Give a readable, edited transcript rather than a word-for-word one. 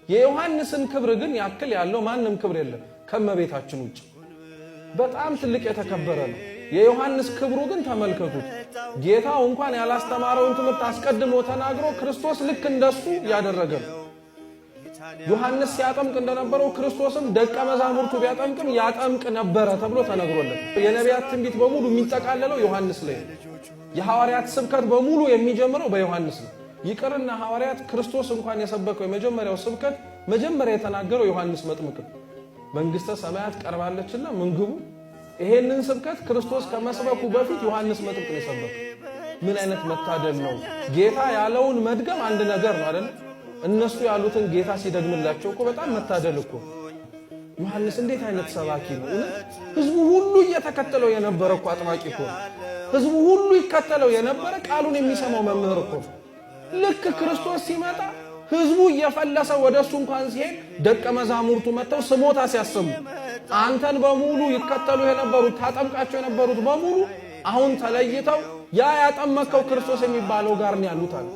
የዮሐንስን ክብር ግን ያክል ያለው ማንም ክብር የለም ከመቤታችን ውጭ በጣም ትልቅ የተከበረ ነው። የዮሐንስ ክብሩ ግን ተመልከቱት። ጌታው እንኳን ያላስተማረውን ትምህርት አስቀድሞ ተናግሮ ክርስቶስ ልክ እንደሱ ያደረገ ነው። ዮሐንስ ሲያጠምቅ እንደነበረው ክርስቶስም ደቀ መዛሙርቱ ቢያጠምቅም ያጠምቅ ነበረ ተብሎ ተነግሮለት የነቢያት ትንቢት በሙሉ የሚጠቃለለው ዮሐንስ ላይ ነው። የሐዋርያት ስብከት በሙሉ የሚጀምረው በዮሐንስ ነው። ይቅርና ሐዋርያት ክርስቶስ እንኳን የሰበከው የመጀመሪያው ስብከት መጀመሪያ የተናገረው ዮሐንስ መጥምቅ መንግስተ ሰማያት ቀርባለችና ምንግቡ ይሄንን ስብከት ክርስቶስ ከመስበኩ በፊት ዮሐንስ መጥምቅ ነው የሰበከው። ምን አይነት መታደል ነው! ጌታ ያለውን መድገም አንድ ነገር ነው አይደል? እነሱ ያሉትን ጌታ ሲደግምላቸው እኮ በጣም መታደል እኮ። ዮሐንስ እንዴት አይነት ሰባኪ ነው! ህዝቡ ሁሉ እየተከተለው የነበረ እኮ አጥማቂ እኮ። ህዝቡ ሁሉ ይከተለው የነበረ ቃሉን የሚሰማው መምህር እኮ። ልክ ክርስቶስ ሲመጣ ህዝቡ እየፈለሰ ወደሱ እንኳን ሲሄድ ደቀ መዛሙርቱ መተው ስሞታ ሲያሰሙ አንተን በሙሉ ይከተሉ የነበሩት ታጠምቃቸው የነበሩት በሙሉ አሁን ተለይተው ያ ያጠመቀው ክርስቶስ የሚባለው ጋር ነው ያሉት አለ።